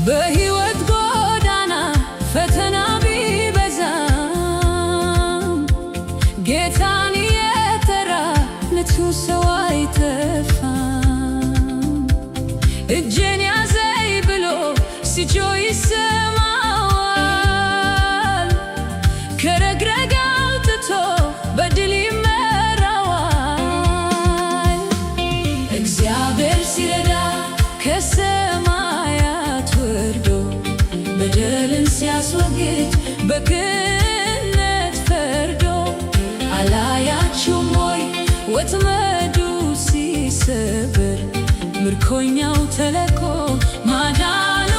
በሕይወት ጎዳና ፈተና ቢበዛም ጌታን የጠራ ንቱ ሰው አይጠፋም። እጄን ያዘኝ ብሎ ሲጮህ ይሰማዋል። ከረግረግ አውጥቶ በድል ይመራዋል። እግዚአብሔር ሲረዳ ከሰማያት ወርዶ በደልን ሲያስወግድ በቅንነት ፈርዶ አላያችሁም ወይ ወጥመዱ ሲሰበር ምርኮኛው ተለቆ ማዳኑ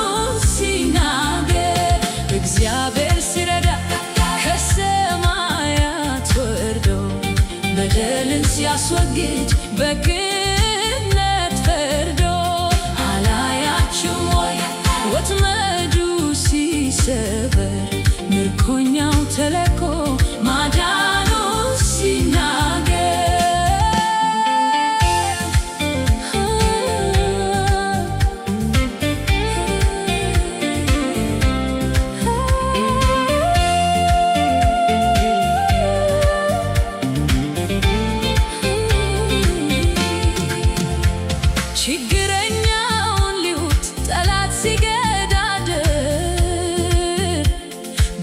ሲናገር። እግዚአብሔር ሲረዳ ከሰማያት ወርዶ በደልን ሲያስወግድ በቅንነት ፈርዶ አላያችሁም ወይ ወጥመዱ ሲሰበር ምርኮኛው ተለቆ ማዳኑ ሲናገር። ችግረኛውን ሊውጥ ጠላት ሲገዳደር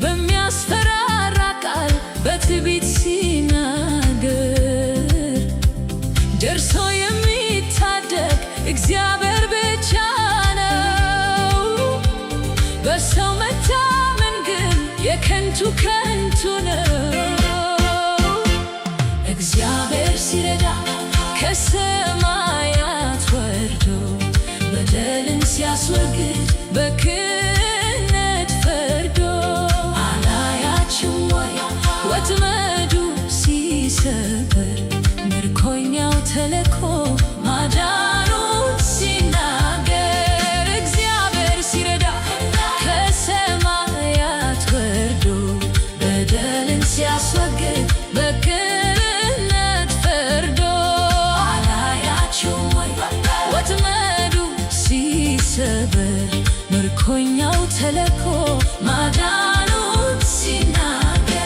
በሚያስፈራራ ቃል በትዕቢት ሲናገር ደርሶ የሚታደግ እግዚአብሔር ብቻ ነው። በሰው መታመን ግን የከንቱ ከንቱ ነው። እግዚአብሔር ሲረዳ ከሰማያት ወርዶ በደልን ሲያስወግድ በቅንነት ፈርዶ አላያችሁም ወይ ወጥመዱ ሲሰበር ምርኮኛው ተለቆ ማዳኑ ሲናገር። እግዚአብሔር ሲረዳ ከሰማያት ወርዶ በደልን ሲያስወግድ በቅንነት ፈርዶ አላያችሁም ወይ ወጥመዱ ሲሰበር ምርኮኛው ተለቆ ማዳኑ ሲናገር።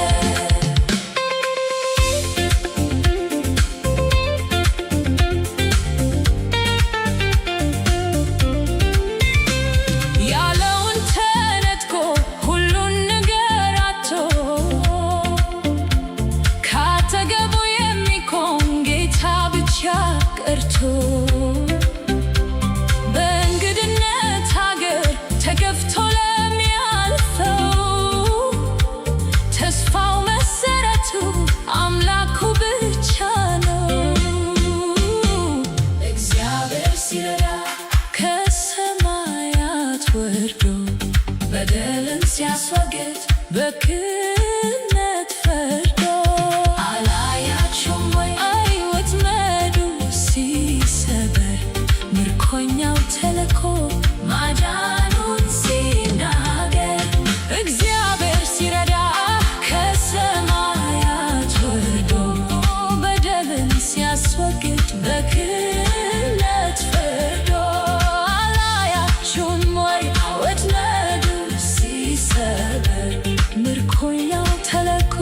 ያለውን ተነጥቆ ሁሉን ነገር አጥቶ ካጠገቡ የሚቆም ጌታ ብቻ ቀርቶ በእንግድነት ሀገር ተገፍቶ ለሚያልፈው ተስፋው መሰረቱ አምላኩ ብቻ ነው። እግዚአብሔር ሲረዳ ከሰማያት ወርዶ በደልን ሲያስወግድ በቅንነት ፈርዶ አላያችሁም ወይ ወጥመዱ ሲሰበር ምርኮኛው ተለቆ ማዳኑን ሲናገር። እግዚአብሔር ሲረዳ ከሰማያት ወርዶ በደልን ሲያስወግድ በቅንነት ፈርዶ አላያችሁም ወይ ወጥመዱ ሲሰበር ምርኮኛው ተለቆ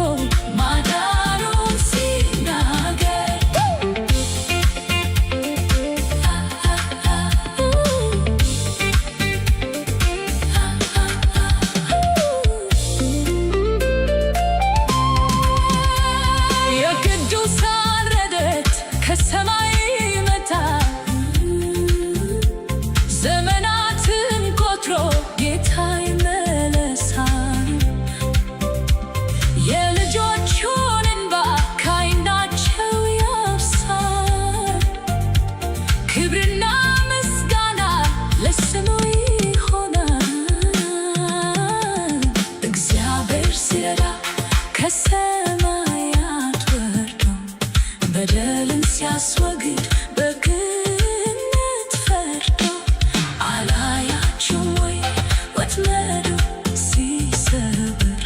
ማዳኑን ሲናገር። የቅዱሳን ረድኤት ከሰማይ መጣ ዘመናትን ቆጥሮ ጌታ ይመለሳል። የልጆቹን እንባ ከዓይናቸው ያብሳል። ክብርና ምስጋና ለስሙ ይሆናል። እግዚአብሔር ሲረዳ ከሰማያት ወርዶ በደልን ሲያስወግድ በቅንነት ፈርዶ አላያችሁም ወይ ወጥመዱ ሲሰበር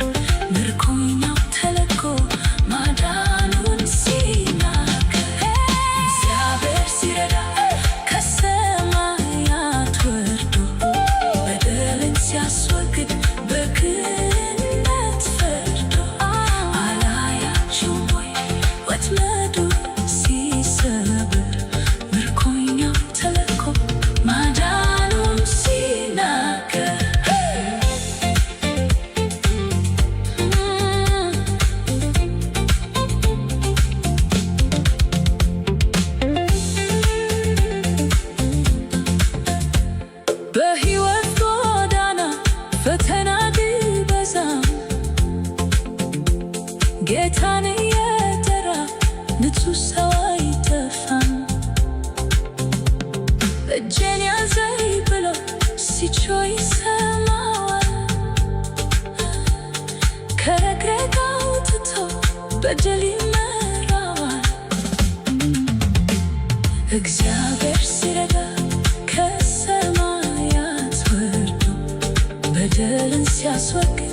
ምርኮኛው ተለቆ ማዳኑን ሲናገር። እግዚአብሔር ሲረዳ ከሰማያት ወርዶ በሕይወት ጎዳና ፈተና ቢበዛም ጌታን የጠራ ንጹሕ ሰው አይጠፋም። እጄን ያዘኝ ብሎ ሲጮህ ይሰማዋል። ከረግረግ አውጥቶ በድል ይመራዋል። እግዚአብሔር ሲረዳ ከሰማያት ወርዶ በደልን ሲያስወግድ